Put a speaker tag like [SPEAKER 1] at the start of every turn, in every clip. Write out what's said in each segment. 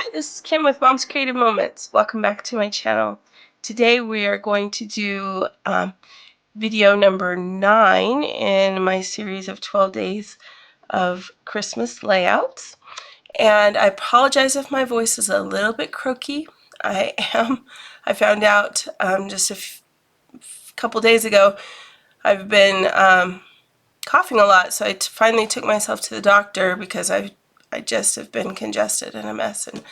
[SPEAKER 1] Hi, this is Kim with Mom's Creative Moments. Welcome back to my channel. Today we are going to do video number 9 in my series of 12 days of Christmas layouts. And I apologize if my voice is a little bit croaky. I found out just a couple days ago I've been coughing a lot, so I finally took myself to the doctor because I just have been congested and a mess, and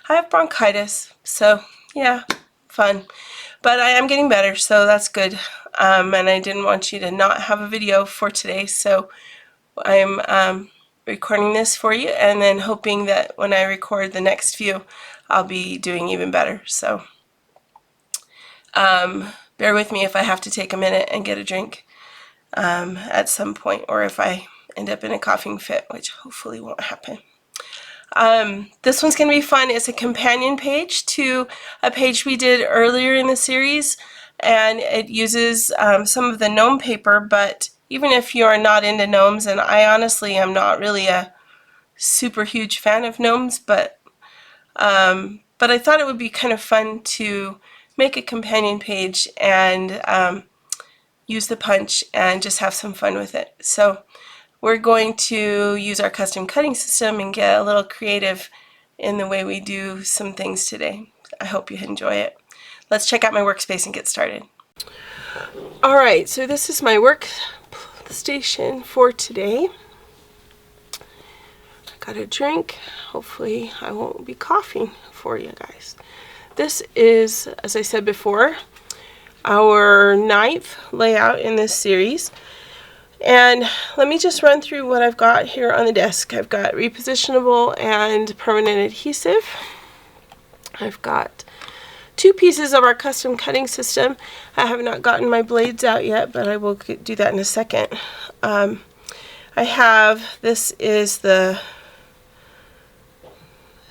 [SPEAKER 1] I have bronchitis, so yeah, fun. But I am getting better, so that's good. And I didn't want you to not have a video for today, so I'm recording this for you, and then hoping that when I record the next few, I'll be doing even better. So bear with me if I have to take a minute and get a drink at some point, or if I end up in a coughing fit, which hopefully won't happen. This one's going to be fun. It's a companion page to a page we did earlier in the series, and it uses some of the gnome paper, but even if you're not into gnomes, and I honestly am not really a super huge fan of gnomes, but I thought it would be kind of fun to make a companion page and use the punch and just have some fun with it. So we're going to use our custom cutting system and get a little creative in the way we do some things today. I hope you enjoy it. Let's check out my workspace and get started. Alright, so this is my workstation for today. I got a drink. Hopefully I won't be coughing for you guys. This is, as I said before, our 9th layout in this series. And let me just run through what I've got here on the desk. I've got repositionable and permanent adhesive. I've got 2 pieces of our custom cutting system. I have not gotten my blades out yet, but I will do that in a second. I have, this is the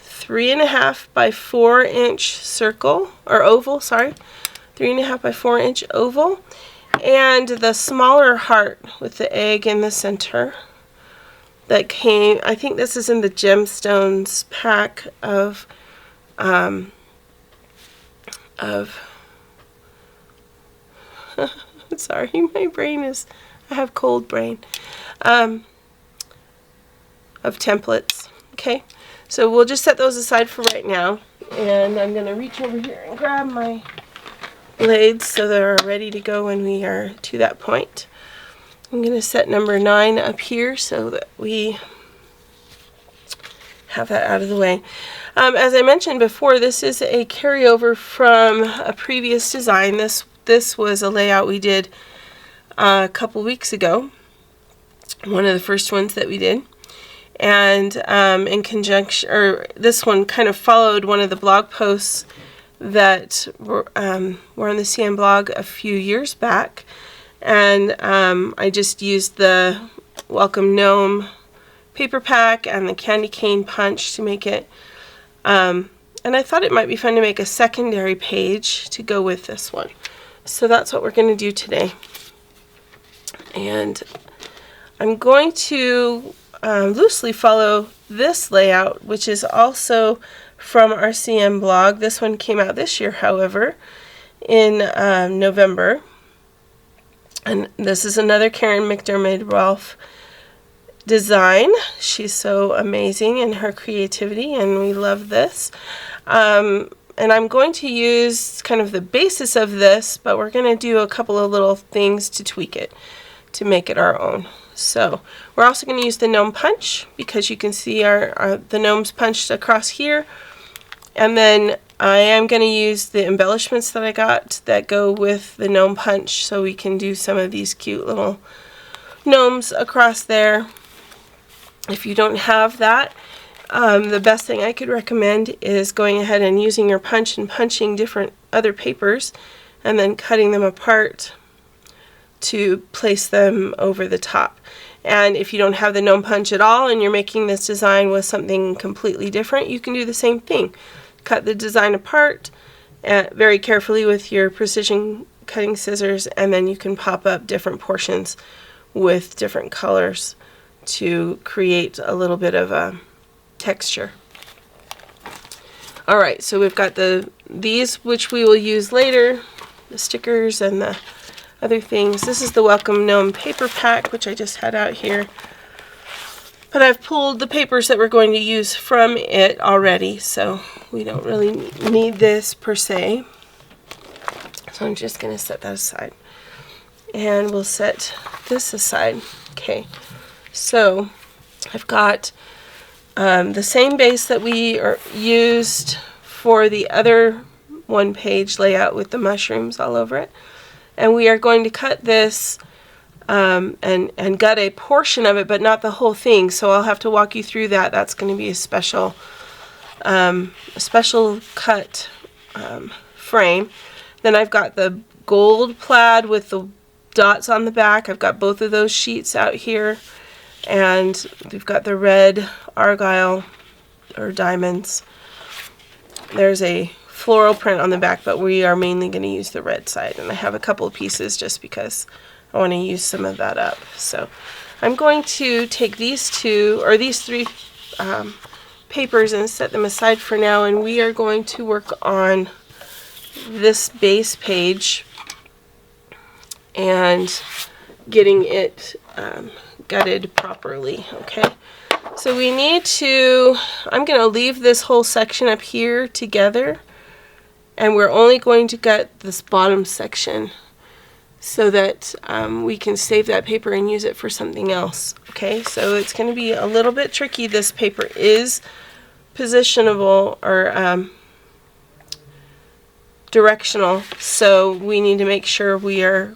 [SPEAKER 1] 3.5 by 4 inch circle, or oval, sorry. 3.5 by 4 inch oval. And the smaller heart with the egg in the center that came, I think this is in the gemstones pack of sorry, my brain is, I have cold brain, of templates. Okay, so we'll just set those aside for right now, and I'm going to reach over here and grab my blades so they're ready to go when we are to that point. I'm going to set number 9 up here so that we have that out of the way. As I mentioned before, this is a carryover from a previous design. This was a layout we did a couple weeks ago, one of the first ones that we did. And in conjunction, or this one kind of followed one of the blog posts that were on the CN blog a few years back, and I just used the Welcome Gnome paper pack and the candy cane punch to make it, and I thought it might be fun to make a secondary page to go with this one. So that's what we're going to do today, and I'm going to loosely follow this layout, which is also from our CM blog. This one came out this year, however, in November. And this is another Karen McDermott-Rolfe design. She's so amazing in her creativity, and we love this. And I'm going to use kind of the basis of this, but we're going to do a couple of little things to tweak it, to make it our own. So we're also going to use the gnome punch, because you can see the gnomes punched across here. And then I am going to use the embellishments that I got that go with the gnome punch, so we can do some of these cute little gnomes across there. If you don't have that, the best thing I could recommend is going ahead and using your punch and punching different other papers and then cutting them apart to place them over the top. And if you don't have the gnome punch at all and you're making this design with something completely different, you can do the same thing. Cut the design apart very carefully with your precision cutting scissors, and then you can pop up different portions with different colors to create a little bit of a texture. All right, so we've got these which we will use later, the stickers and the other things. This is the Welcome Gnome paper pack, which I just had out here. But I've pulled the papers that we're going to use from it already, so we don't really need this per se. So I'm just going to set that aside. And we'll set this aside. Okay, so I've got the same base that we used for the other one-page layout with the mushrooms all over it. And we are going to cut this and gut a portion of it, but not the whole thing. So I'll have to walk you through that. That's going to be a special cut frame. Then I've got the gold plaid with the dots on the back. I've got both of those sheets out here. And we've got the red argyle or diamonds. There's a floral print on the back, but we are mainly going to use the red side. And I have a couple of pieces just because I want to use some of that up. So I'm going to take these three papers and set them aside for now, and we are going to work on this base page and getting it gutted properly. Okay, so we need to, I'm going to leave this whole section up here together, and we're only going to gut this bottom section so that we can save that paper and use it for something else. Okay, so it's going to be a little bit tricky. This paper is positionable or directional, so we need to make sure we are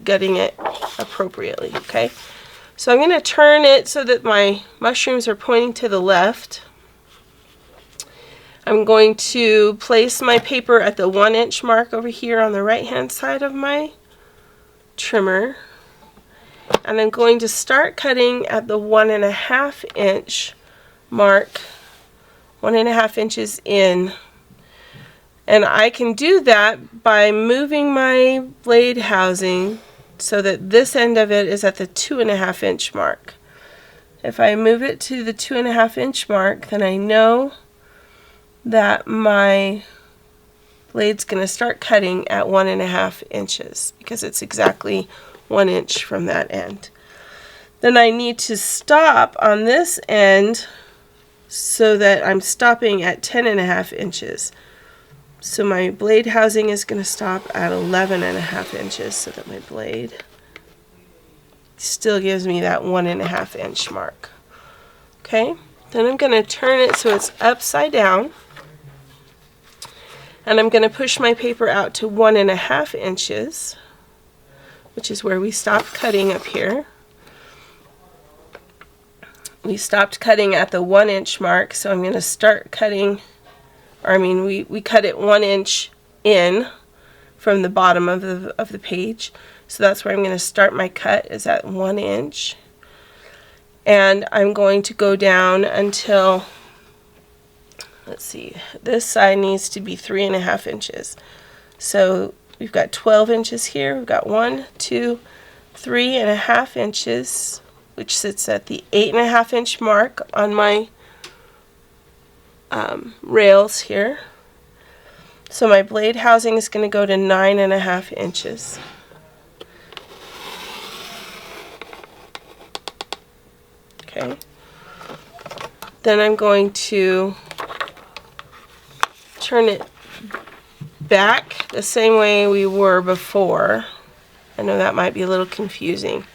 [SPEAKER 1] gutting it appropriately. Okay, so I'm going to turn it so that my mushrooms are pointing to the left. I'm going to place my paper at the 1-inch mark over here on the right hand side of my trimmer, and I'm going to start cutting at the 1.5 inch mark, 1.5 inches in. And I can do that by moving my blade housing so that this end of it is at the 2.5 inch mark. If I move it to the 2.5 inch mark, then I know that my blade's going to start cutting at 1.5 inches because it's exactly 1 inch from that end. Then I need to stop on this end so that I'm stopping at 10.5 inches. So my blade housing is going to stop at 11.5 inches so that my blade still gives me that 1.5 inch mark. Okay, then I'm going to turn it so it's upside down, and I'm going to push my paper out to 1.5 inches, which is where we stopped cutting up here. We stopped cutting at the 1 inch mark, so I'm going to start cutting, or I mean we cut it 1 inch in from the bottom of the page. So that's where I'm going to start my cut, is at 1 inch. And I'm going to go down until, let's see, this side needs to be 3.5 inches. So we've got 12 inches here. We've got 1, 2, 3.5 inches, which sits at the 8.5 inch mark on my rails here. So my blade housing is going to go to 9.5 inches. Okay. Then I'm going to turn it back the same way we were before. I know that might be a little confusing,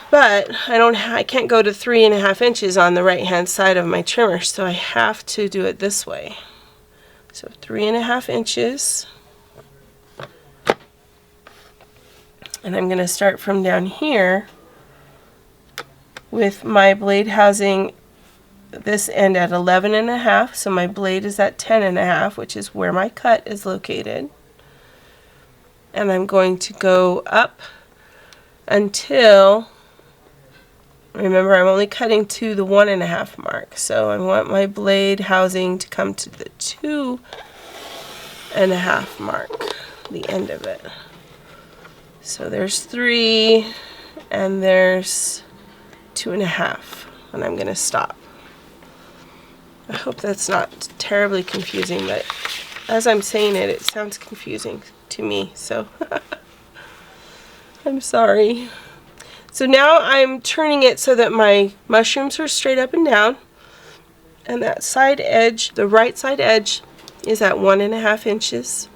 [SPEAKER 1] but I can't go to 3.5 inches on the right hand side of my trimmer, so I have to do it this way. So 3.5 inches, and I'm going to start from down here with my blade housing this end at 11.5, so my blade is at 10.5, which is where my cut is located. And I'm going to go up until, remember, I'm only cutting to the 1.5 mark, so I want my blade housing to come to the 2.5 mark, the end of it. So there's 3 and there's 2.5, and I'm going to stop. I hope that's not terribly confusing, but as I'm saying it, it sounds confusing to me, so I'm sorry. So now I'm turning it so that my mushrooms are straight up and down, and that side edge, the right side edge, is at 1.5 inches.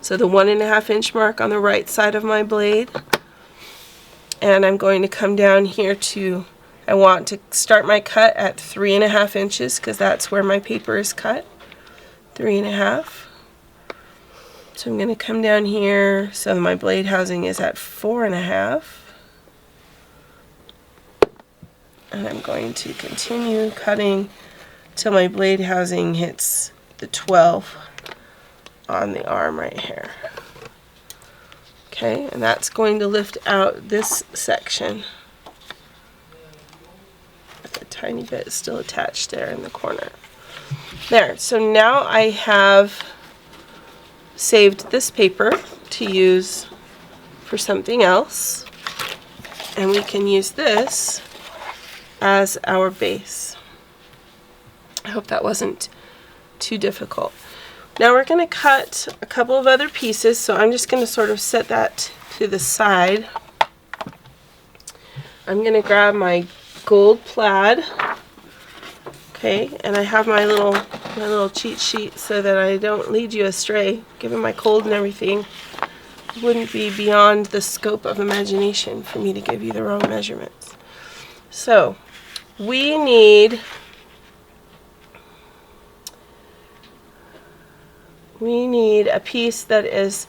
[SPEAKER 1] So the 1.5 inch mark on the right side of my blade. And I'm going to come down here to, I want to start my cut at 3.5 inches because that's where my paper is cut. 3.5. So I'm going to come down here so my blade housing is at 4.5. And I'm going to continue cutting till my blade housing hits the 12 on the arm right here. Okay, and that's going to lift out this section. A tiny bit still attached there in the corner. There, so now I have saved this paper to use for something else, and we can use this as our base. I hope that wasn't too difficult. Now we're going to cut a couple of other pieces, so I'm just going to sort of set that to the side. I'm going to grab my gold plaid, okay, and I have my little cheat sheet so that I don't lead you astray. Given my cold and everything, it wouldn't be beyond the scope of imagination for me to give you the wrong measurements. So we need a piece that is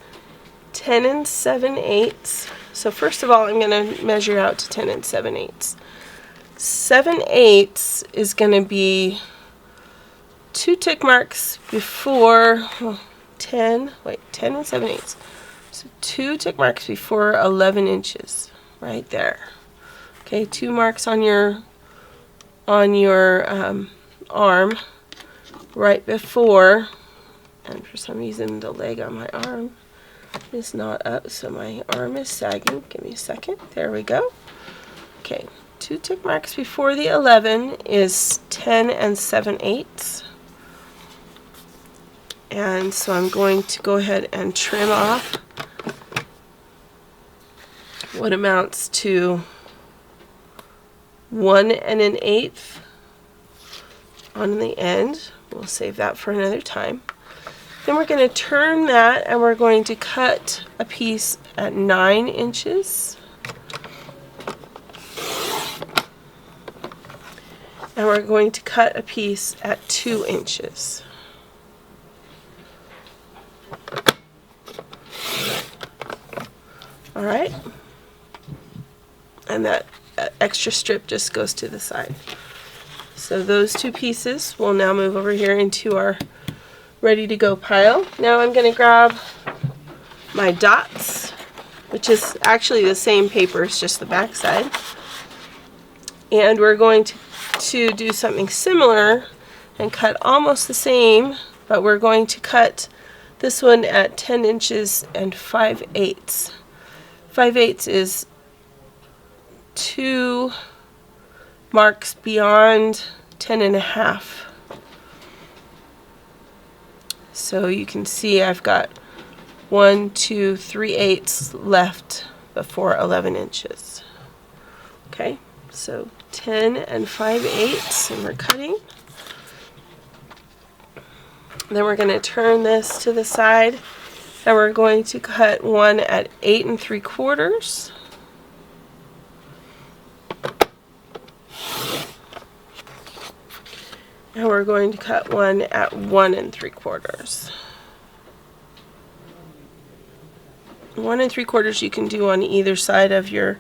[SPEAKER 1] 10 7/8. So first of all, I'm going to measure out to 10 7/8. 7/8 is going to be 2 tick marks before 10 and 7/8. So 2 tick marks before 11 inches, right there. Okay, 2 marks on your arm, right before. And for some reason, the leg on my arm is not up, so my arm is sagging. Give me a second. There we go. Okay, 2 tick marks before the 11 is 10 7/8. And so I'm going to go ahead and trim off what amounts to 1 1/8 on the end. We'll save that for another time. Then we're going to turn that and we're going to cut a piece at 9 inches. And we're going to cut a piece at 2 inches. All right. And that extra strip just goes to the side. So those 2 pieces will now move over here into our ready to go pile. Now I'm going to grab my dots, which is actually the same paper, it's just the back side. And we're going to do something similar and cut almost the same, but we're going to cut this one at 10 inches and 5/8. 5/8 is 2 marks beyond 10.5. So you can see I've got 1, 2, 3/8 left before 11 inches. Okay, so 10 5/8, and we're cutting. Then we're going to turn this to the side, and we're going to cut one at 8 3/4. And we're going to cut one at 1 3/4. 1 3/4 you can do on either side of your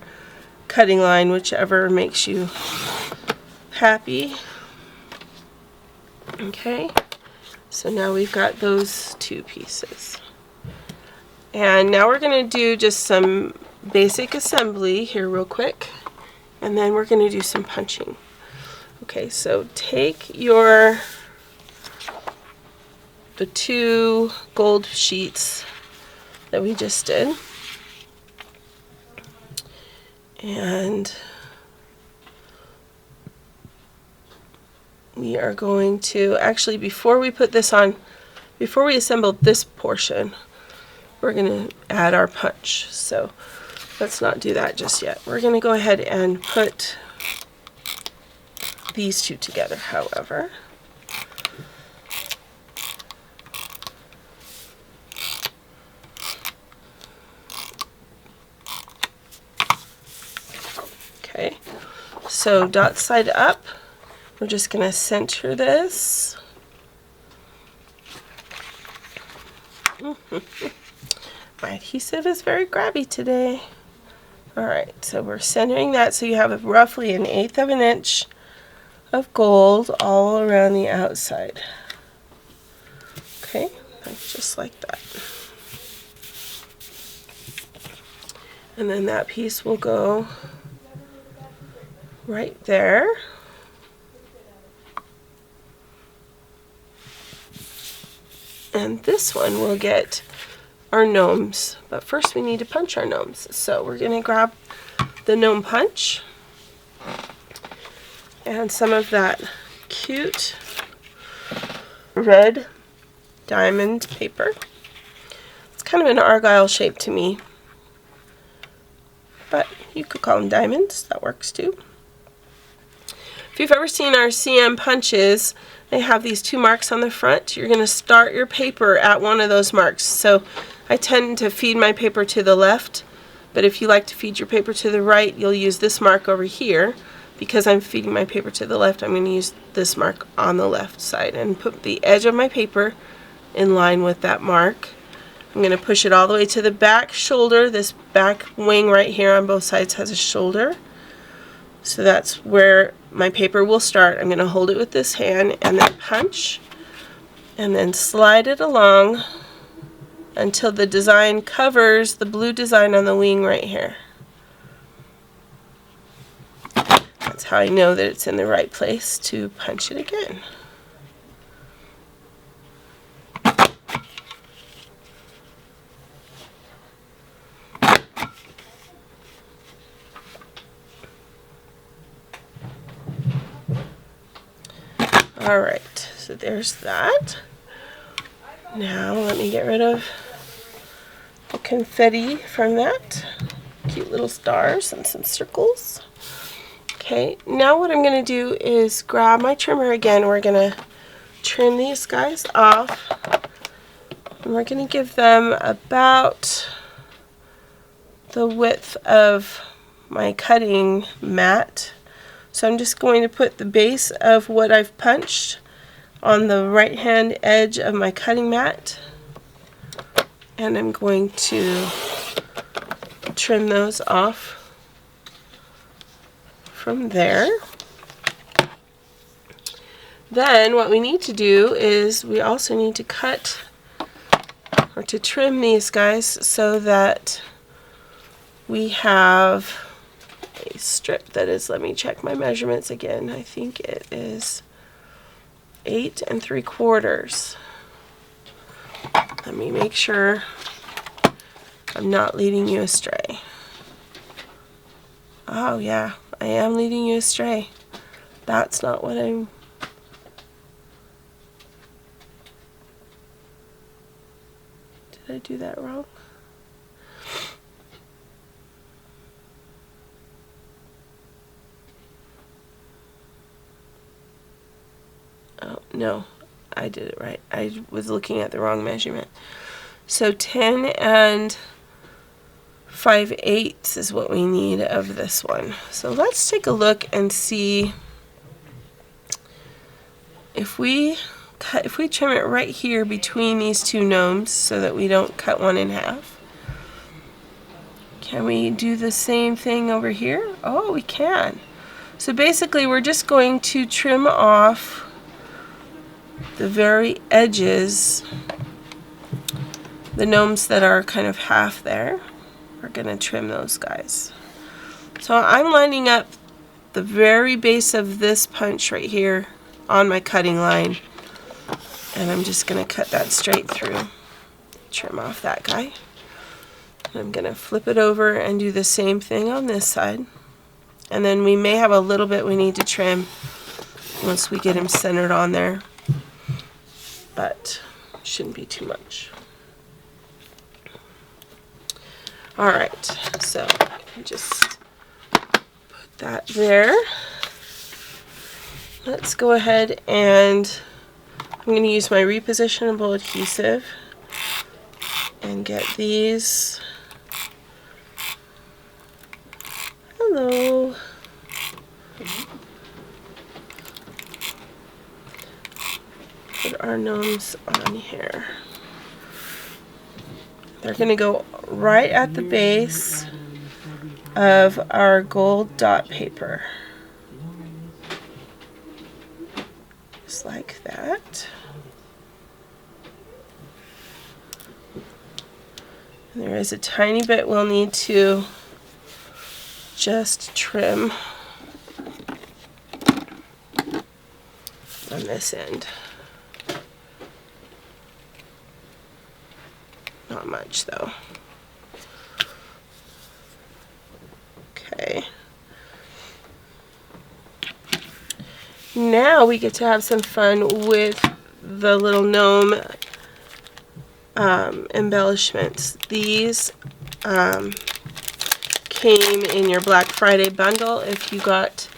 [SPEAKER 1] cutting line, whichever makes you happy. Okay, so now we've got those 2 pieces. And now we're going to do just some basic assembly here real quick, and then we're going to do some punching. Okay, so take the 2 gold sheets that we just did, and we are going to, actually before we put this on, before we assemble this portion, we're going to add our punch. So let's not do that just yet. We're going to go ahead and put these two together, however. Okay, so dot side up, we're just going to center this. My adhesive is very grabby today. Alright, so we're centering that so you have roughly 1/8 of an inch of gold all around the outside. Okay, just like that. And then that piece will go right there. And this one will get our gnomes. But first we need to punch our gnomes. So we're going to grab the gnome punch and some of that cute red diamond paper. It's kind of an argyle shape to me, but you could call them diamonds. That works too. If you've ever seen our CM punches, they have these 2 marks on the front. You're going to start your paper at one of those marks. So I tend to feed my paper to the left, but if you like to feed your paper to the right, you'll use this mark over here. Because I'm feeding my paper to the left, I'm going to use this mark on the left side and put the edge of my paper in line with that mark. I'm going to push it all the way to the back shoulder. This back wing right here on both sides has a shoulder. So that's where my paper will start. I'm going to hold it with this hand and then punch and then slide it along until the design covers the blue design on the wing right here. That's how I know that it's in the right place to punch it again. Alright, so there's that. Now let me get rid of the confetti from that. Cute little stars and some circles. Okay, now what I'm going to do is grab my trimmer again. We're going to trim these guys off. And we're going to give them about the width of my cutting mat. So I'm just going to put the base of what I've punched on the right hand edge of my cutting mat. And I'm going to trim those off from there. Then what we need to do is we also need to cut or to trim these guys so that we have a strip that is, let me check my measurements again, I think it is 8 3/4. Let me make sure I'm not leading you astray. Oh yeah, I am leading you astray. That's not what I'm... Did I do that wrong? Oh, no, I did it right. I was looking at the wrong measurement. So 10 5/8 is what we need of this one. So let's take a look and see if we trim it right here between these two gnomes so that we don't cut one in half. Can we do the same thing over here? Oh, we can. So basically we're just going to trim off the very edges, the gnomes that are kind of half there. We're going to trim those guys. So I'm lining up the very base of this punch right here on my cutting line, and I'm just going to cut that straight through. Trim off that guy. And I'm going to flip it over and do the same thing on this side. And then we may have a little bit we need to trim once we get him centered on there, but shouldn't be too much. All right, so just put that there. Let's go ahead and I'm going to use my repositionable adhesive and get these. Hello. Put our gnomes on here. They're going to go right at the base of our gold dot paper. Just like that. And there is a tiny bit we'll need to just trim on this end. Not much though. Okay. Now we get to have some fun with the little gnome embellishments. These came in your Black Friday bundle if you got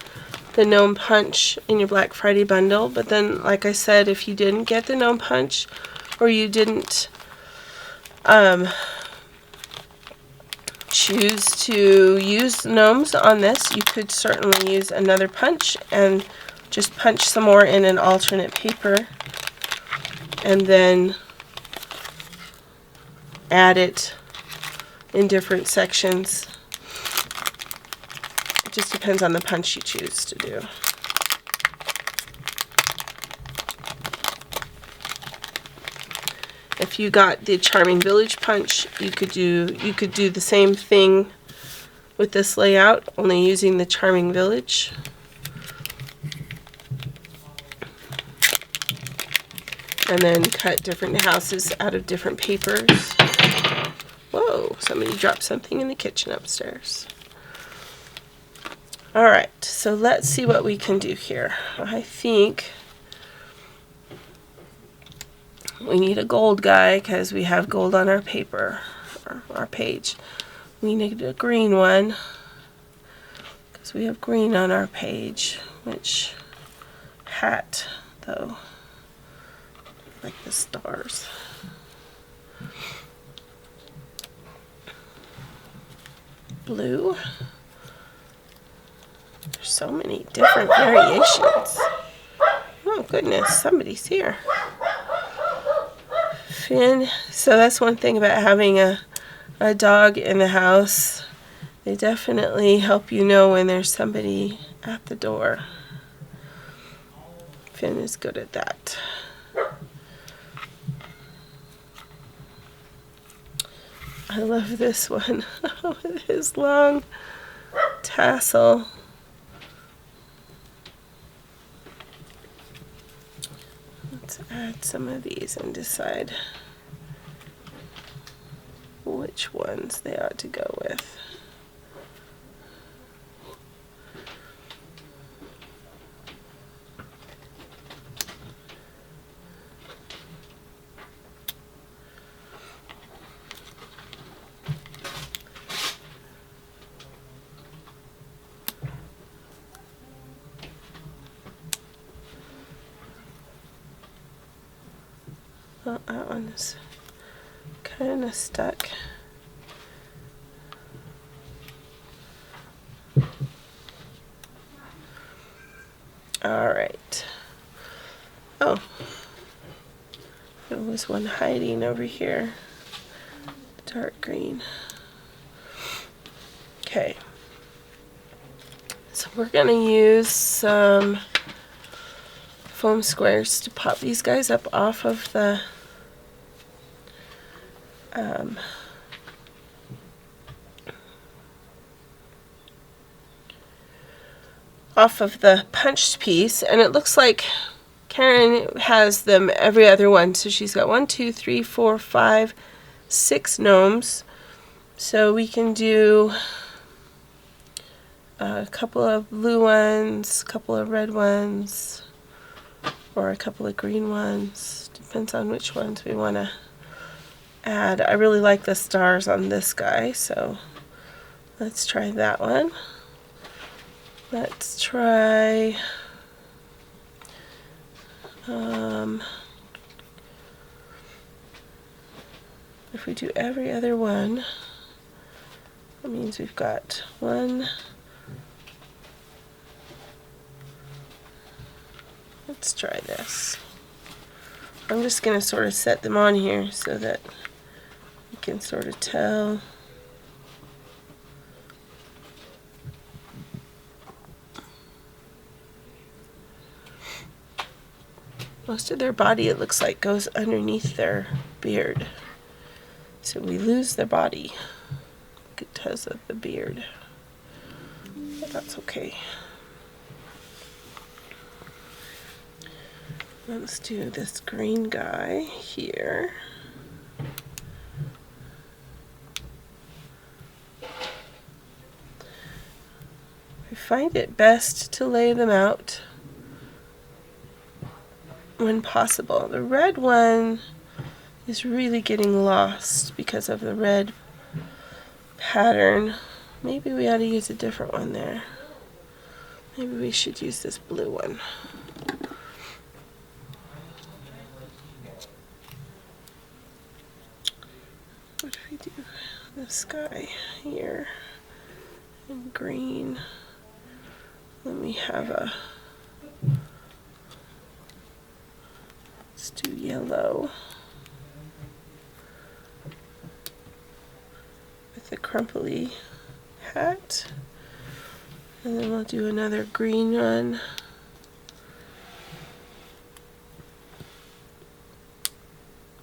[SPEAKER 1] the gnome punch in your Black Friday bundle. But then, like I said, if you didn't get the gnome punch or you didn't choose to use gnomes on this, you could certainly use another punch and just punch some more in an alternate paper and then add it in different sections. It just depends on the punch you choose to do. If you got the Charming Village punch, you could do the same thing with this layout, only using the Charming Village. And then cut different houses out of different papers. Whoa, somebody dropped something in the kitchen upstairs. Alright, so let's see what we can do here. I think we need a gold guy because we have gold on our paper, or our page. We need a green one because we have green on our page. Which hat, though? Like the stars. Blue. There's so many different variations. Oh goodness, somebody's here. Finn. So that's one thing about having a dog in the house. They definitely help you know when there's somebody at the door. Finn is good at that. I love this one with his long tassel. Let's add some of these and decide which ones they ought to go with. Oh, that one's kind of stuck. All right. Oh, there was one hiding over here. Dark green. Okay. So we're going to use some foam squares to pop these guys up off of the punched piece, and it looks like Karen has them every other one. So she's got 1, 2, 3, 4, 5, 6 gnomes. So we can do a couple of blue ones, a couple of red ones, or a couple of green ones. Depends on which ones we want to add. I really like the stars on this guy, so let's try that one. Let's try if we do every other one, that means we've got one. Let's try this. I'm just going to sort of set them on here so that you can sort of tell. Most of their body, it looks like, goes underneath their beard. So we lose their body because of the beard. But that's okay. Let's do this green guy here. I find it best to lay them out when possible. The red one is really getting lost because of the red pattern. Maybe we ought to use a different one there. Maybe we should use this blue one. What if we do this guy here in green? Then we have a, let's do yellow with the crumply hat. And then we'll do another green one.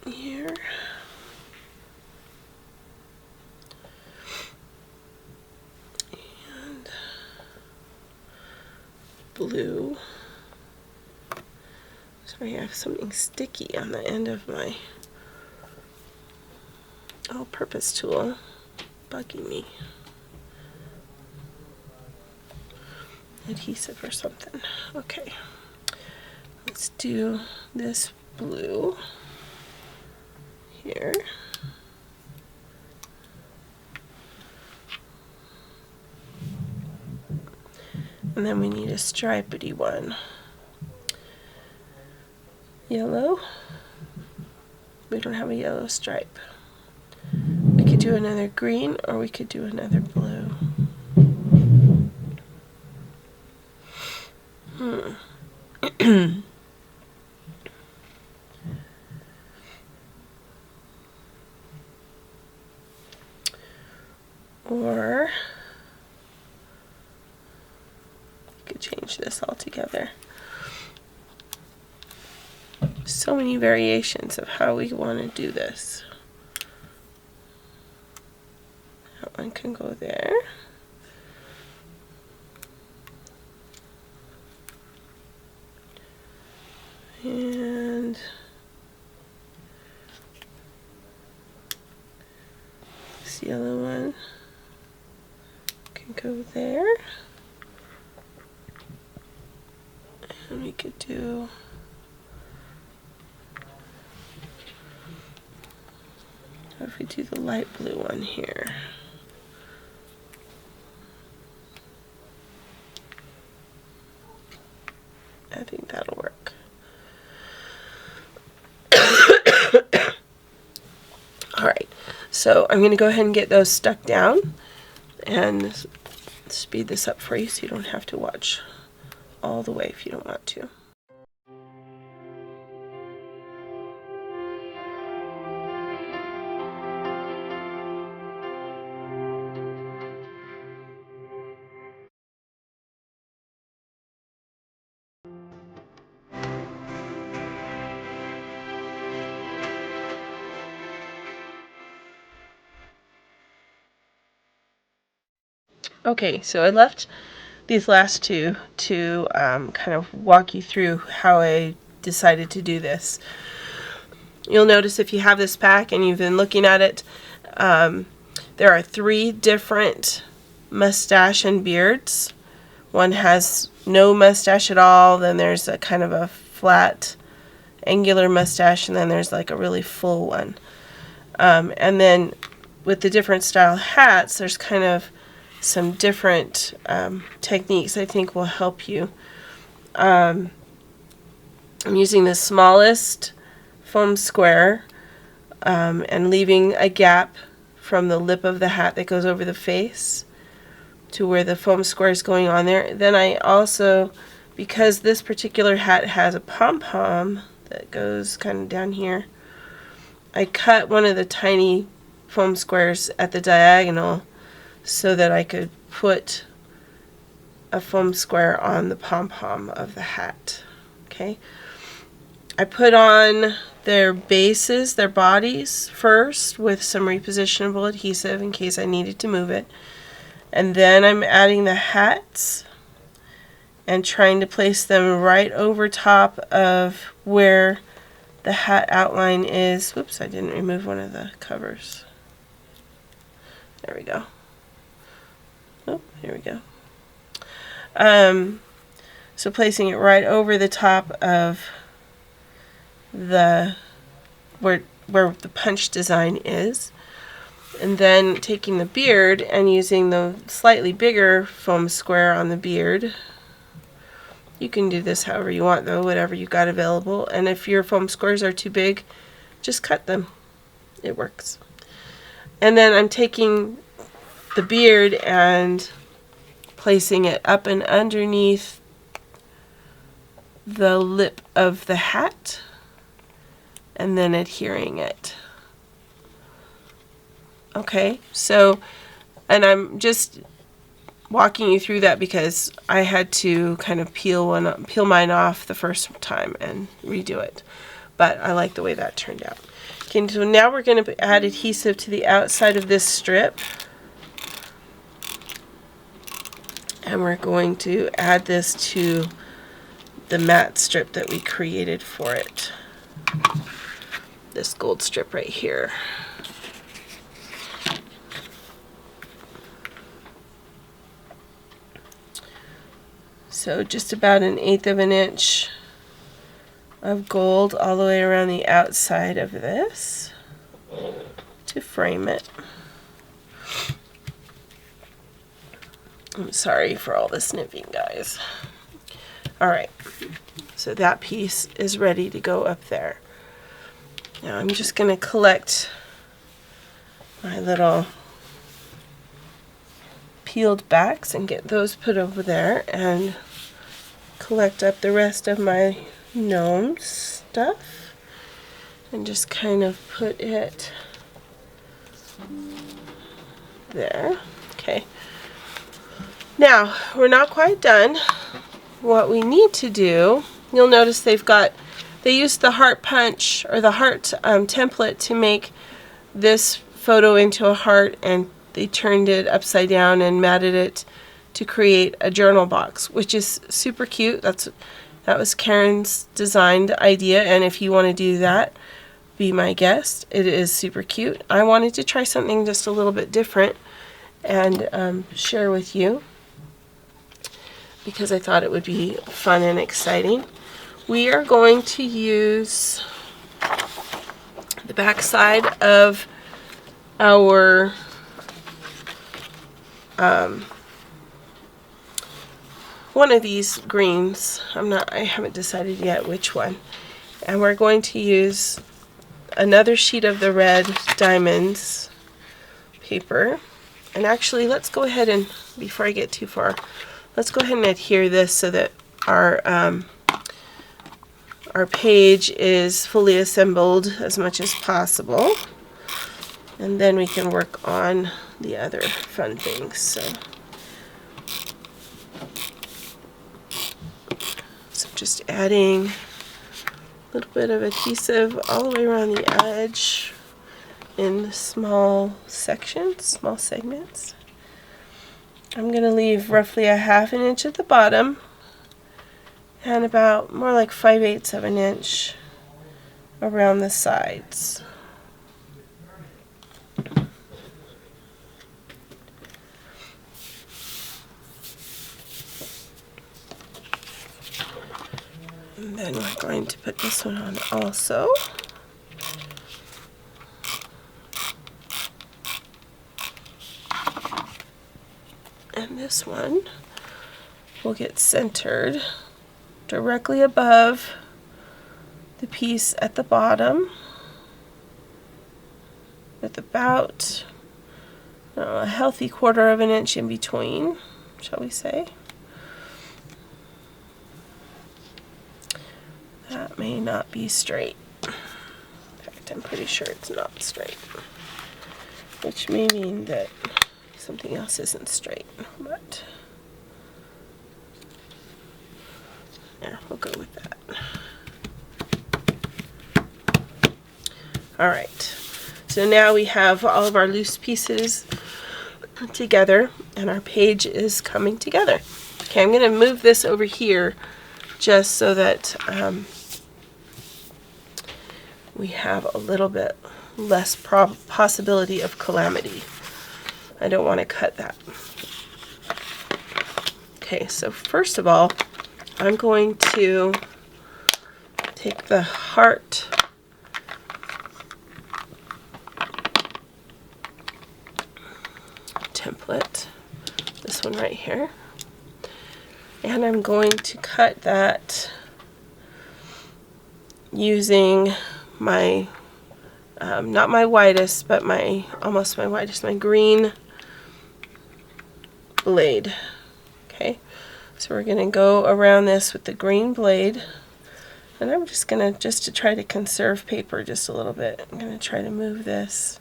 [SPEAKER 1] Here. And blue. Sorry, I have something sticky on the end of my all-purpose tool bugging me. Adhesive or something. Okay. Let's do this blue here. And then we need a stripedy one. Yellow. We don't have a yellow stripe. We could do another green or we could do another blue. Or you could change this altogether. So many variations of how we want to do this. That one can go there. And this yellow one can go there. And we could do if we do the light blue one here. I think that'll work. Alright, so I'm going to go ahead and get those stuck down and speed this up for you so you don't have to watch all the way if you don't want to. Okay, so I left these last two to kind of walk you through how I decided to do this. You'll notice if you have this pack and you've been looking at it, there are 3 different mustache and beards. One has no mustache at all, then there's a kind of a flat, angular mustache, and then there's like a really full one. And then with the different style hats, there's kind of some different techniques I think will help you. I'm using the smallest foam square and leaving a gap from the lip of the hat that goes over the face to where the foam square is going on there. Then I also, because this particular hat has a pom-pom that goes kind of down here, I cut one of the tiny foam squares at the diagonal so that I could put a foam square on the pom-pom of the hat. Okay. I put on their bases, their bodies first with some repositionable adhesive in case I needed to move it. And then I'm adding the hats and trying to place them right over top of where the hat outline is. Whoops, I didn't remove one of the covers. There we go. Oh, here we go. So placing it right over the top of the where the punch design is, and then taking the beard and using the slightly bigger foam square on the beard. You can do this however you want though, whatever you got available, and if your foam squares are too big, just cut them. It works. And then I'm taking the beard and placing it up and underneath the lip of the hat and then adhering it. Okay, so, and I'm just walking you through that because I had to kind of peel mine off the first time and redo it, but I like the way that turned out. Okay, so now we're going to add adhesive to the outside of this strip, and we're going to add this to the matte strip that we created for it. This gold strip right here. So just about 1/8 of an inch of gold all the way around the outside of this to frame it. I'm sorry for all the snipping, guys. Alright, so that piece is ready to go up there. Now I'm just going to collect my little peeled backs and get those put over there and collect up the rest of my gnome stuff and just kind of put it there. Okay. Now, we're not quite done. What we need to do, you'll notice they used the heart punch or the heart template to make this photo into a heart, and they turned it upside down and matted it to create a journal box, which is super cute. That was Karen's designed idea, and if you want to do that, be my guest. It is super cute. I wanted to try something just a little bit different and share with you because I thought it would be fun and exciting. We are going to use the back side of our one of these greens. I haven't decided yet which one. And we're going to use another sheet of the red diamonds paper. And actually, let's go ahead and, before I get too far, let's go ahead and adhere this so that our page is fully assembled as much as possible. And then we can work on the other fun things. So just adding a little bit of adhesive all the way around the edge in small sections, small segments. I'm going to leave roughly 1/2 an inch at the bottom and about more like 5/8 of an inch around the sides. And then we're going to put this one on also. And this one will get centered directly above the piece at the bottom with about a healthy 1/4 of an inch in between, shall we say. That may not be straight. In fact, I'm pretty sure it's not straight, which may mean that something else isn't straight, but yeah, we'll go with that. All right, so now we have all of our loose pieces together and our page is coming together. Okay, I'm going to move this over here just so that we have a little bit less possibility of calamity. I don't want to cut that. Okay, so first of all, I'm going to take the heart template, this one right here, and I'm going to cut that using my, not my whitest, but almost my whitest, my green blade. Okay, so we're going to go around this with the green blade, and I'm just going to, just to try to conserve paper just a little bit, I'm going to try to move this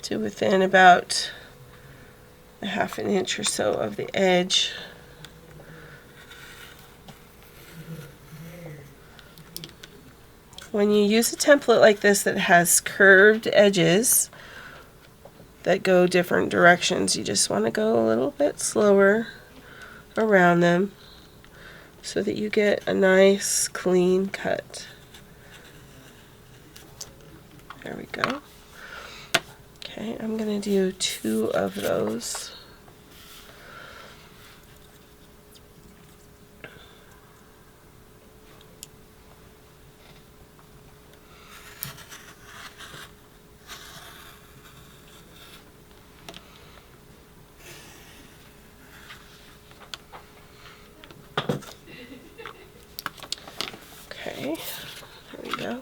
[SPEAKER 1] to within about a 1/2 inch or so of the edge. When you use a template like this that has curved edges that go different directions, you just want to go a little bit slower around them so that you get a nice clean cut. There we go. Okay, I'm going to do 2 of those. Okay, there we go.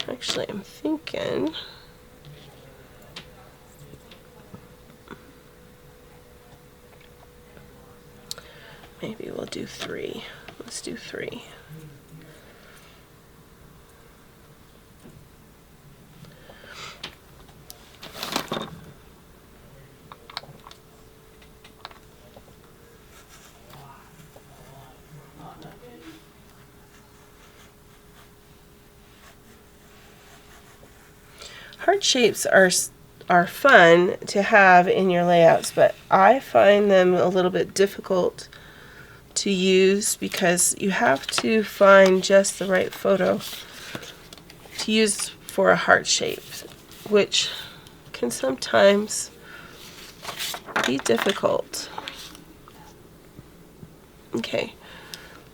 [SPEAKER 1] Actually, I'm thinking maybe we'll do 3. Let's do 3. Heart shapes are fun to have in your layouts, but I find them a little bit difficult to use because you have to find just the right photo to use for a heart shape, which can sometimes be difficult. Okay,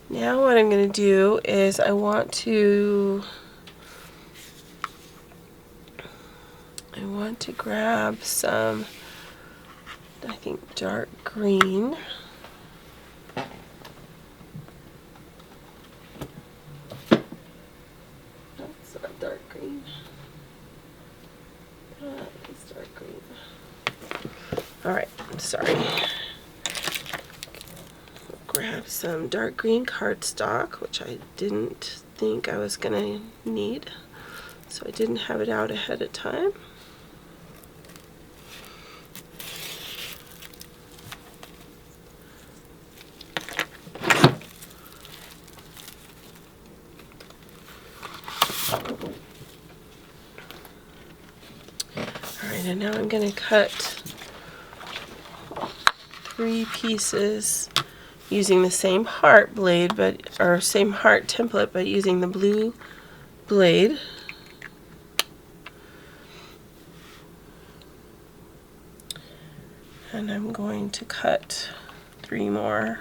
[SPEAKER 1] now what I'm going to do is I want to grab some, I think, dark green. That's not dark green. It's dark green. Alright, I'm sorry. Grab some dark green cardstock, which I didn't think I was going to need, so I didn't have it out ahead of time. Alright, and now I'm going to cut 3 pieces using the same heart blade, or same heart template, but using the blue blade. And I'm going to cut 3 more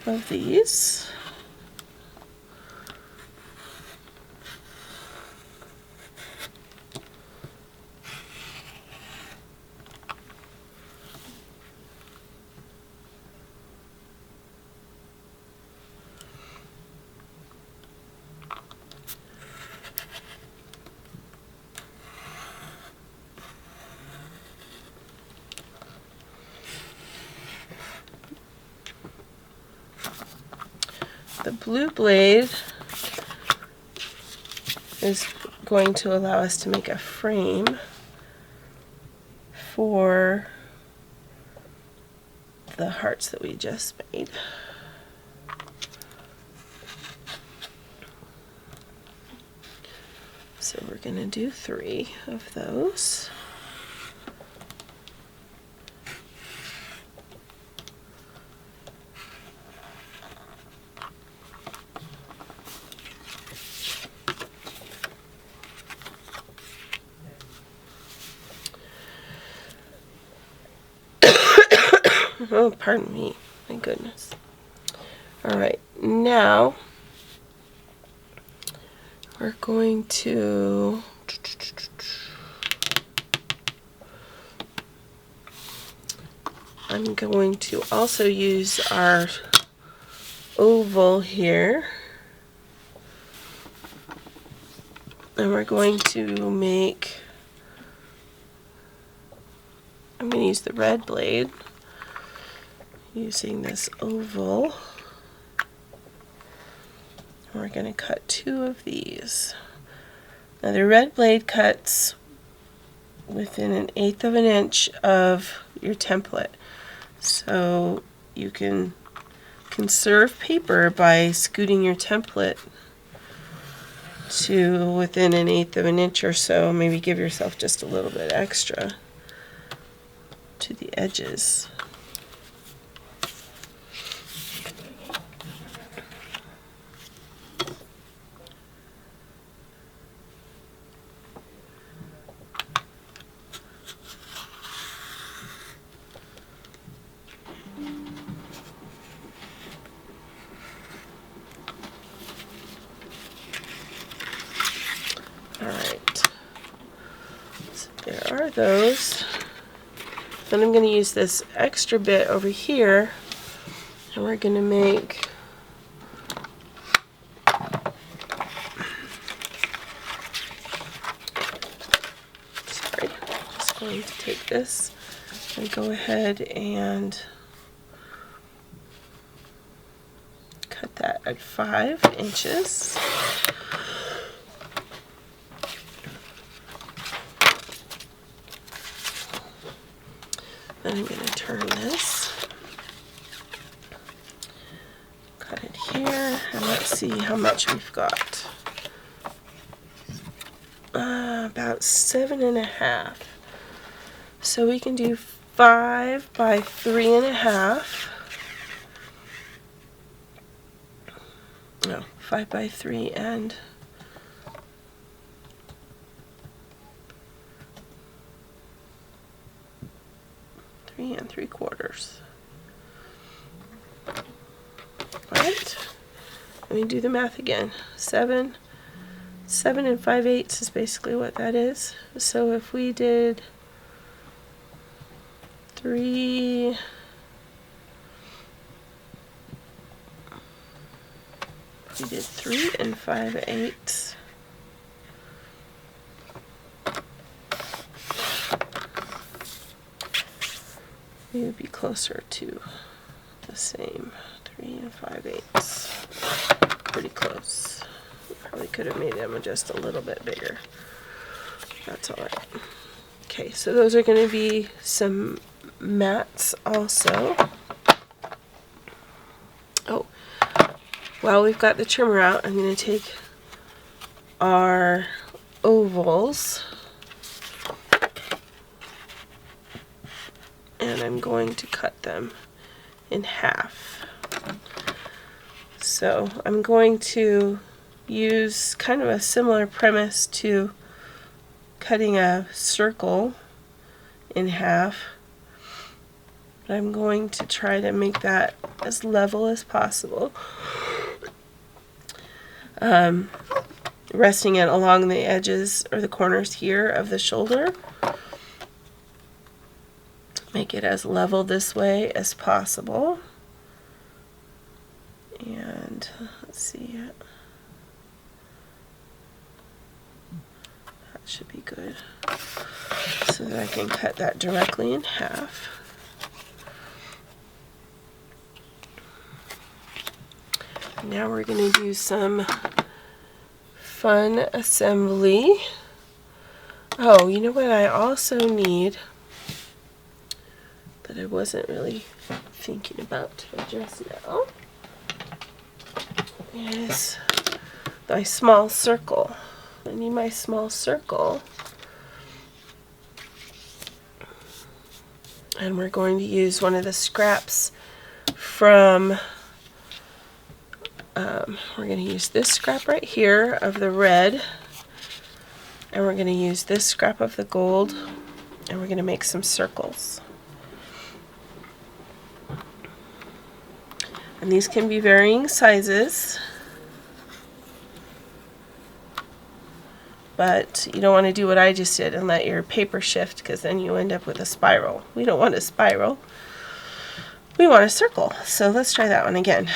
[SPEAKER 1] of these. The blue blade is going to allow us to make a frame for the hearts that we just made. So we're going to do 3 of those. Oh, pardon me. My goodness. All right, now we're going to I'm going to also use our oval here, and we're going to make, I'm going to use the red blade using this oval. We're going to cut 2 of these. Now the red blade cuts within 1/8 of an inch of your template. So you can conserve paper by scooting your template to within 1/8 of an inch or so. Maybe give yourself just a little bit extra to the edges. Alright, so there are those. Then I'm going to use this extra bit over here, and we're going to make just going to take this and go ahead and cut that at 5 inches. Then I'm going to turn this, cut it here, and let's see how much we've got. About 7.5. So we can do 5 by 3.5. No, 5 by 3 and 3 3/4. Right? Let me do the math again. 7 and 5/8 is basically what that is. So if we did 3 and 5/8, we would be closer to the same. 3 and 5/8. Pretty close. Probably could have made them just a little bit bigger. That's all right. Okay, so those are going to be some mats also. Oh, while we've got the trimmer out, I'm going to take our ovals and I'm going to cut them in half. So I'm going to use kind of a similar premise to cutting a circle in half, but I'm going to try to make that as level as possible, resting it along the edges or the corners here of the shoulder. Make it as level this way as possible. And let's see, that should be good, so that I can cut that directly in half. Now we're going to do some fun assembly. Oh, you know what I also need that I wasn't really thinking about just now is my small circle. I need my small circle, and we're going to use one of the scraps from we're going to use this scrap right here of the red, and we're going to use this scrap of the gold, and we're going to make some circles. And these can be varying sizes, but you don't want to do what I just did and let your paper shift, because then you end up with a spiral. We don't want a spiral. We want a circle. So let's try that one again.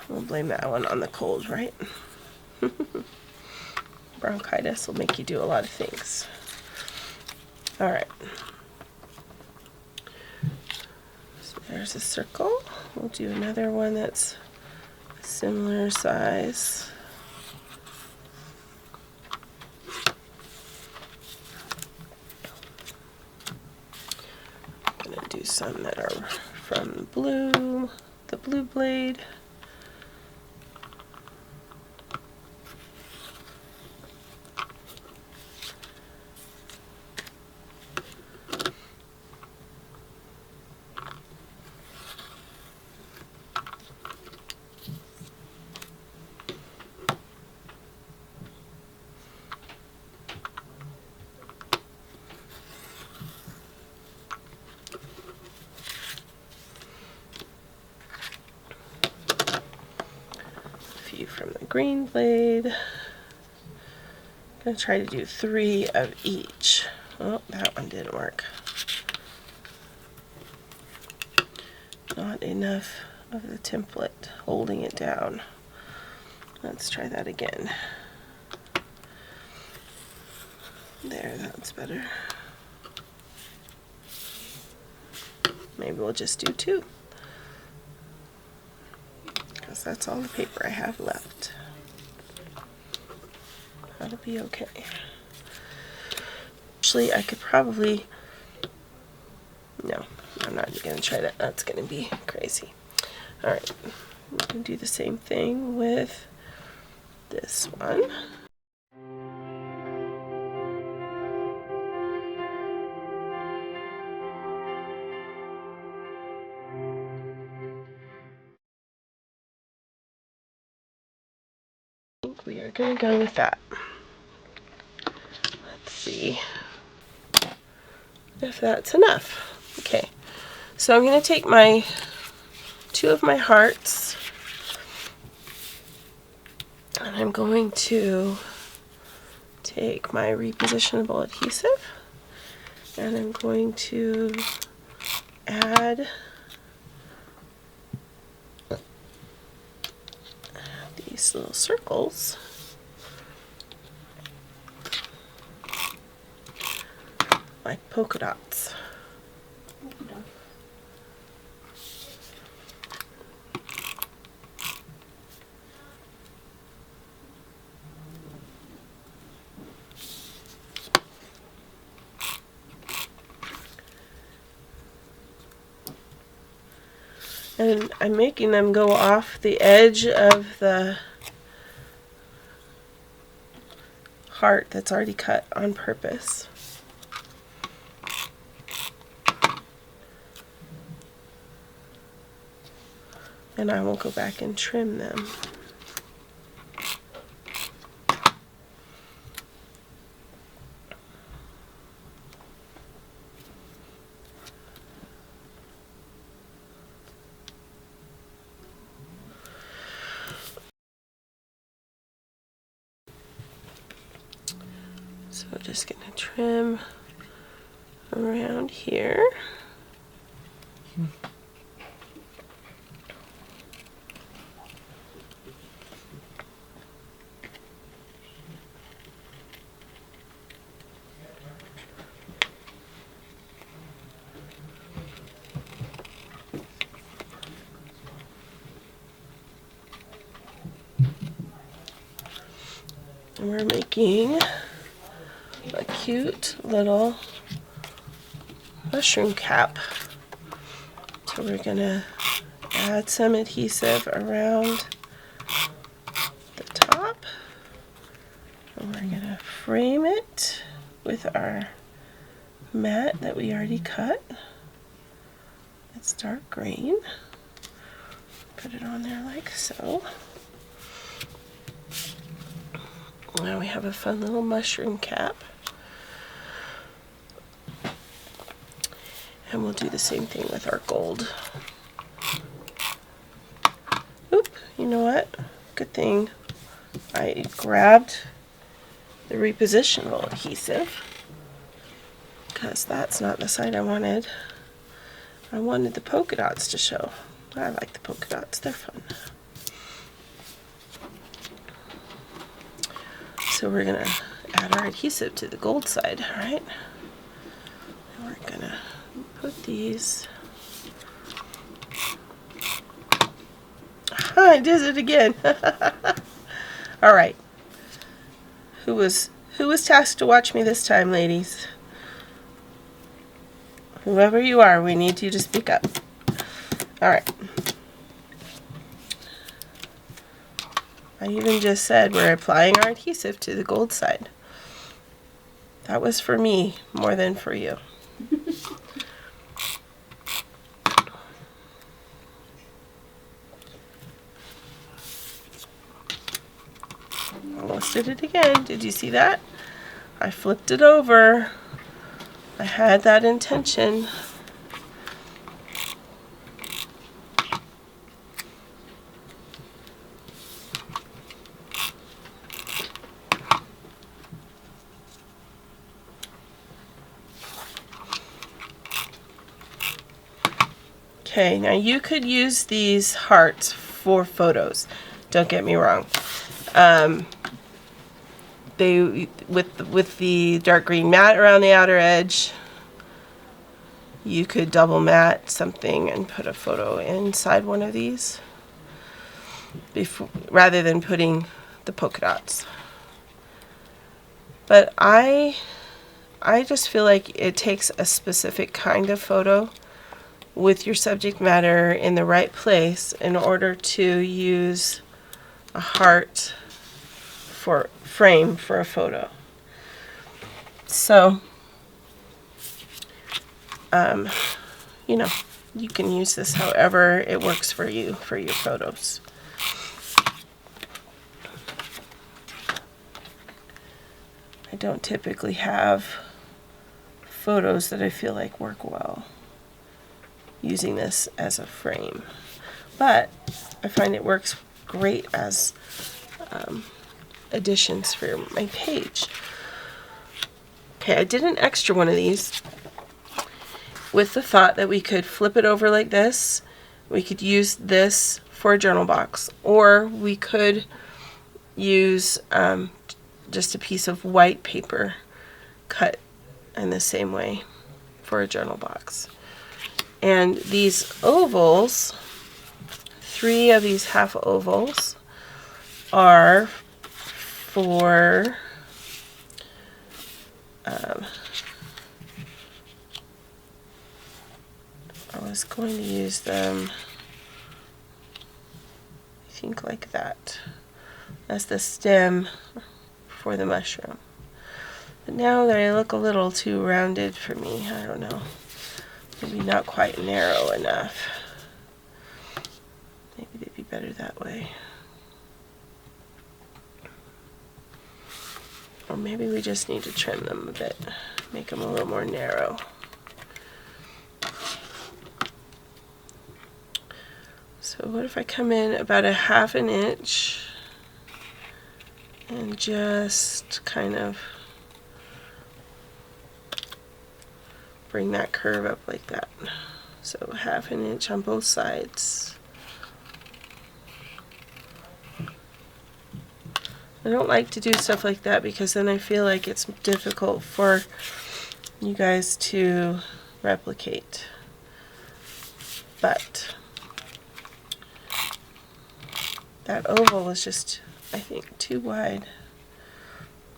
[SPEAKER 1] We'll blame that one on the cold, right? Bronchitis will make you do a lot of things. All right. So there's a circle. We'll do another one that's a similar size. I'm going to do some that are from the blue blade. From the green blade. I'm going to try to do 3 of each. Oh, that one didn't work. Not enough of the template holding it down. Let's try that again. There, that's better. Maybe we'll just do 2. That's all the paper I have left. That'll be okay. Actually, I could probably... No, I'm not going to try that. That's going to be crazy. Alright, we can do the same thing with this one. We are going to go with that. Let's see if that's enough. Okay, so I'm going to take my 2 of my hearts, and I'm going to take my repositionable adhesive, and I'm going to add these little circles like polka dots. And I'm making them go off the edge of the heart that's already cut on purpose. And I will go back and trim them. So we're just going to trim around here. And we're making a cute little mushroom cap. So we're going to add some adhesive around the top. And we're going to frame it with our mat that we already cut. It's dark green. Put it on there like so. Now we have a fun little mushroom cap. And we'll do the same thing with our gold. Oop, you know what? Good thing I grabbed the repositionable adhesive, because that's not the side I wanted. I wanted the polka dots to show. I like the polka dots, they're fun. So we're gonna add our adhesive to the gold side, all right? And we're gonna put these. I did it again. All right. Who was tasked to watch me this time, ladies? Whoever you are, we need you to speak up. All right. I even just said we're applying our adhesive to the gold side. That was for me more than for you. Almost did it again. Did you see that? I flipped it over. I had that intention. Okay, now you could use these hearts for photos. Don't get me wrong. They with the dark green mat around the outer edge, you could double mat something and put a photo inside one of these rather than putting the polka dots. But I just feel like it takes a specific kind of photo with your subject matter in the right place in order to use a heart for frame for a photo. So, you know, you can use this however it works for you for your photos. I don't typically have photos that I feel like work well using this as a frame, but I find it works great as additions for my page. Okay, I did an extra one of these with the thought that we could flip it over like this. We could use this for a journal box, or we could use just a piece of white paper cut in the same way for a journal box. And these ovals, 3 of these half ovals, are for I was going to use them, I think like that. That's the stem for the mushroom. But now they look a little too rounded for me. I don't know. Maybe not quite narrow enough. Maybe they'd be better that way. Or maybe we just need to trim them a bit, make them a little more narrow. So what if I come in about a 1/2 inch and just kind of bring that curve up like that. So 1/2 inch on both sides. I don't like to do stuff like that because then I feel like it's difficult for you guys to replicate. But that oval was just, I think, too wide.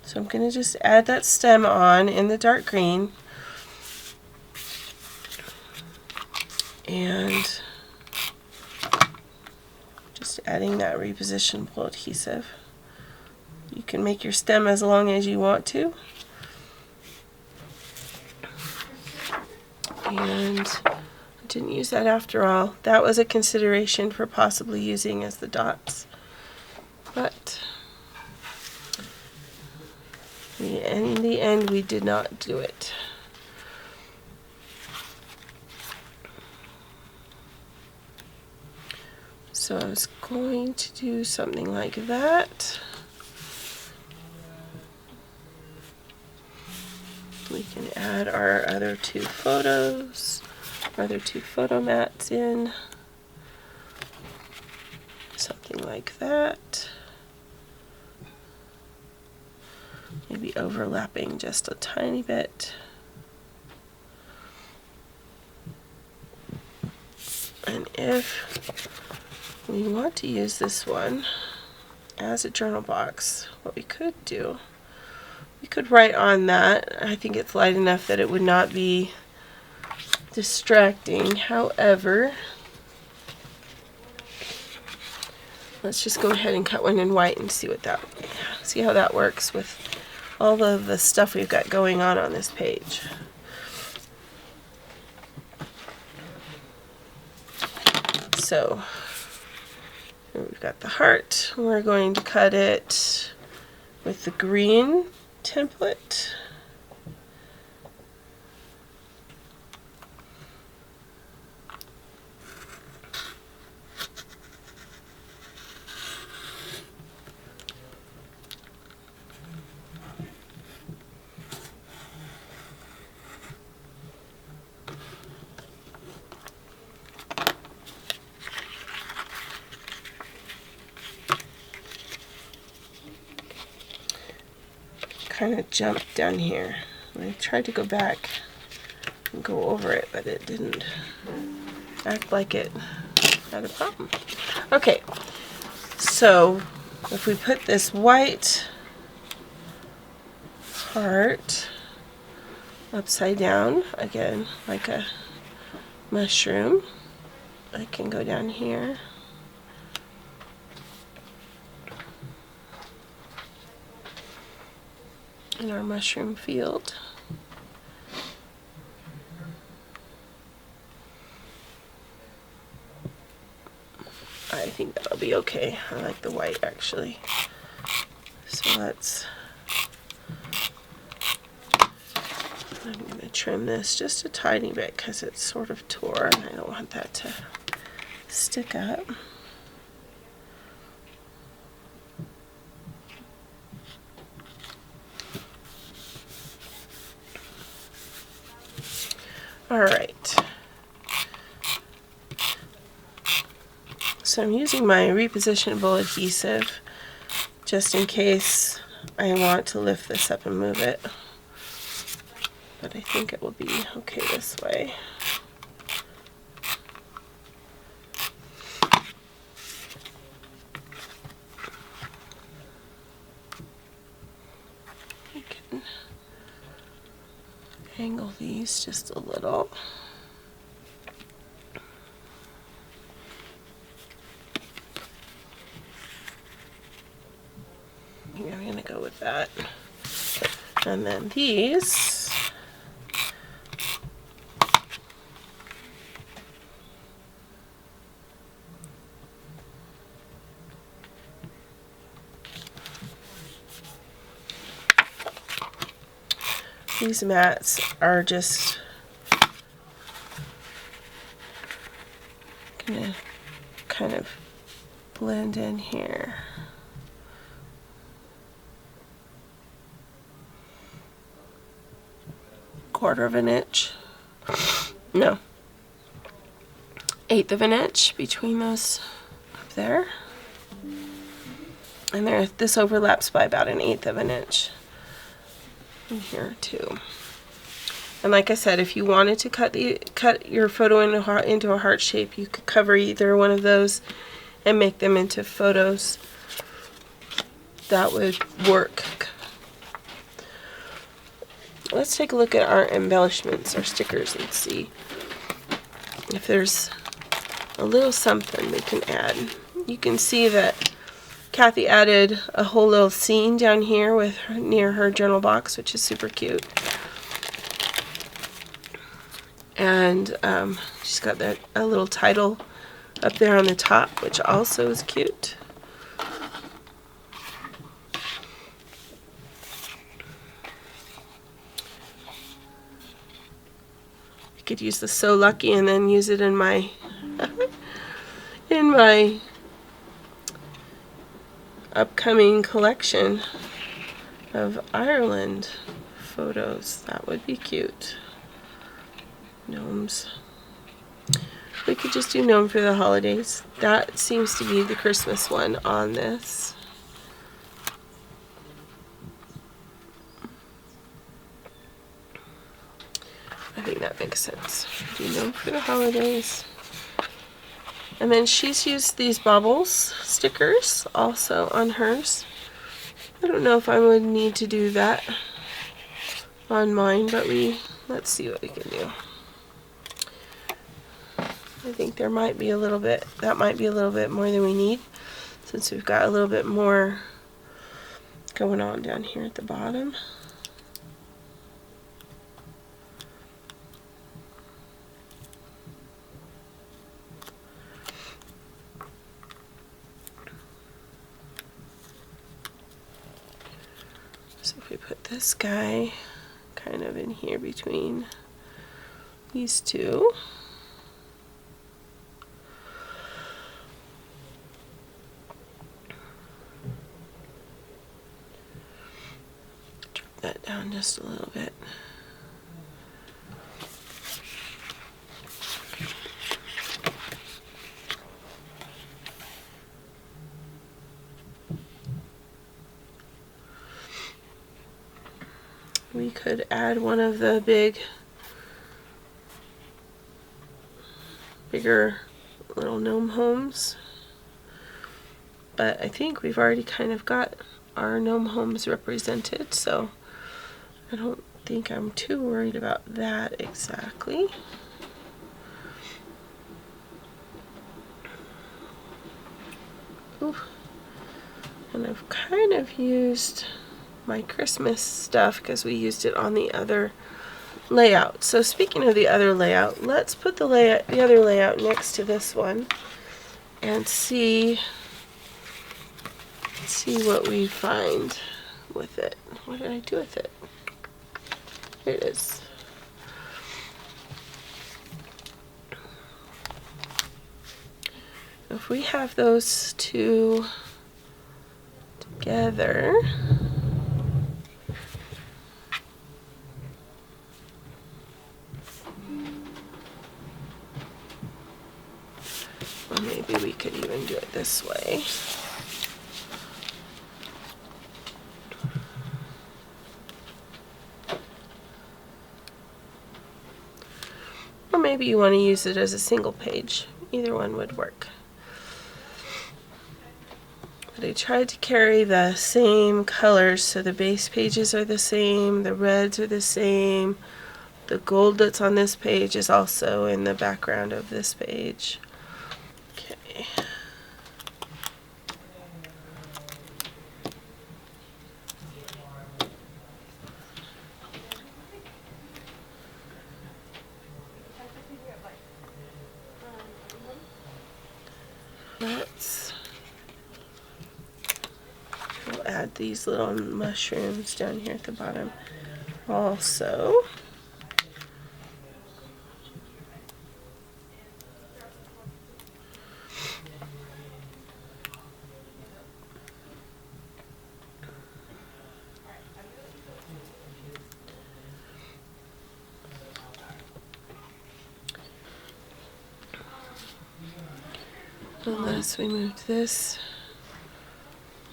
[SPEAKER 1] So I'm going to just add that stem on in the dark green. And just adding that repositionable adhesive. You can make your stem as long as you want to. And I didn't use that after all. That was a consideration for possibly using as the dots. But in the end, we did not do it. So I was going to do something like that. We can add our other two photos, other two photo mats in. Something like that. Maybe overlapping just a tiny bit. And if we want to use this one as a journal box, what we could do, we could write on that. I think it's light enough that it would not be distracting. However, let's just go ahead and cut one in white and see see how that works with all of the stuff we've got going on this page. So we've got the heart. We're going to cut it with the green template. Kind of jumped down here. I tried to go back and go over it, but it didn't act like it had a problem. Okay, so if we put this white heart upside down, again, like a mushroom, I can go down here. In our mushroom field. I think that'll be okay. I like the white actually. So I'm going to trim this just a tiny bit because it's sort of tore and I don't want that to stick up. All right, so I'm using my repositionable adhesive just in case I want to lift this up and move it, but I think it will be okay this way. I can angle these just a little. I'm going to go with that. And then these, mats are just gonna kind of blend in here. Quarter of an inch no, 1/8 of an inch between those up there. And there, this overlaps by about 1/8 of an inch in here too. And like I said, if you wanted to cut your photo into a heart shape, you could cover either one of those and make them into photos. That would work. Let's take a look at our embellishments, our stickers, and see if there's a little something we can add. You can see that Kathy added a whole little scene down here with her, near her journal box, which is super cute. And she's got a little title up there on the top, which also is cute. I could use the So Lucky and then use it in my in my upcoming collection of Ireland photos. That would be cute. Gnomes. We could just do Gnome for the holidays. That seems to be the Christmas one on this. I think that makes sense. Do Gnome for the holidays. And then she's used these bubbles stickers also on hers. I don't know if I would need to do that on mine, but let's see what we can do. I think there might be a little bit, that might be a little bit more than we need, since we've got a little bit more going on down here at the bottom. So if we put this guy kind of in here between these two. Drop that down just a little bit. We could add one of the bigger little gnome homes, but I think we've already kind of got our gnome homes represented, so I don't think I'm too worried about that exactly. Ooh. And I've kind of used my Christmas stuff because we used it on the other layout. So speaking of the other layout, let's put the other layout next to this one and see what we find with it. What did I do with it? Here it is. If we have those two together, or maybe we could even do it this way. Or maybe you want to use it as a single page. Either one would work. But I tried to carry the same colors, so the base pages are the same, the reds are the same, the gold that's on this page is also in the background of this page. Okay. We'll add these little mushrooms down here at the bottom also. unless we moved this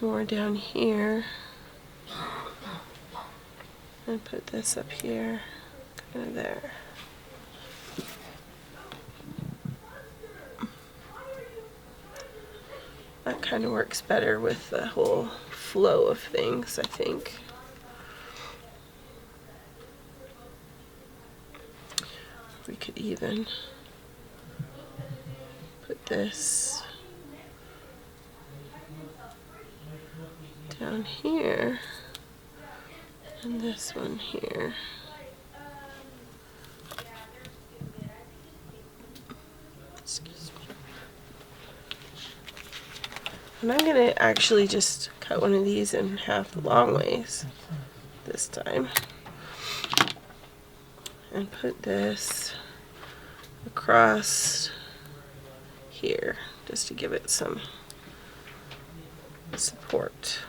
[SPEAKER 1] more down here and put this up here, kind of there. That kind of works better with the whole flow of things, I think. We could even put this down here and this one here. Excuse me. And I'm going to actually just cut one of these in half the long ways this time. And put this across here just to give it some support.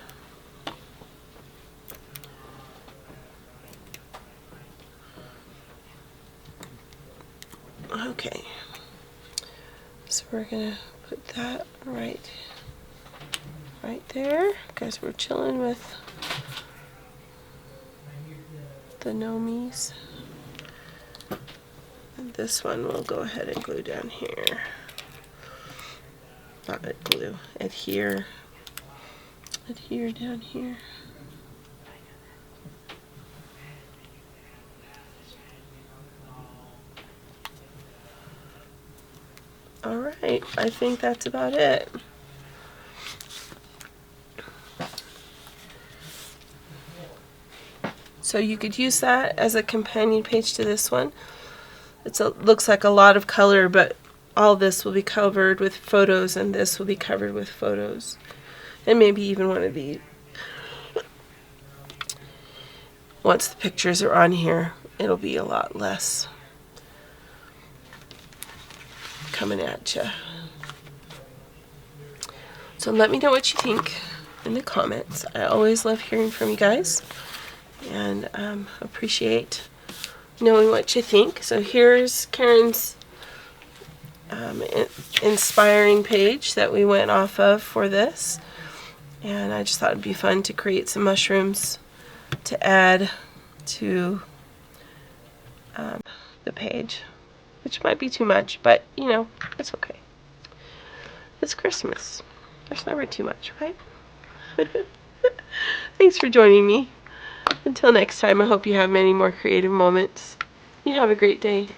[SPEAKER 1] Okay, so we're gonna put that right there because we're chilling with the gnomies. And this one we'll go ahead and glue down here. Not glue, adhere down here. Alright, I think that's about it. So you could use that as a companion page to this one. Looks like a lot of color, but all this will be covered with photos and this will be covered with photos. And maybe even one of these. Once the pictures are on here, it'll be a lot less coming at you. So let me know what you think in the comments. I always love hearing from you guys and appreciate knowing what you think. So here's Karen's inspiring page that we went off of for this, and I just thought it'd be fun to create some mushrooms to add to the page, which might be too much, but you know, it's okay. It's Christmas. There's never too much, right? Thanks for joining me. Until next time, I hope you have many more creative moments. You have a great day.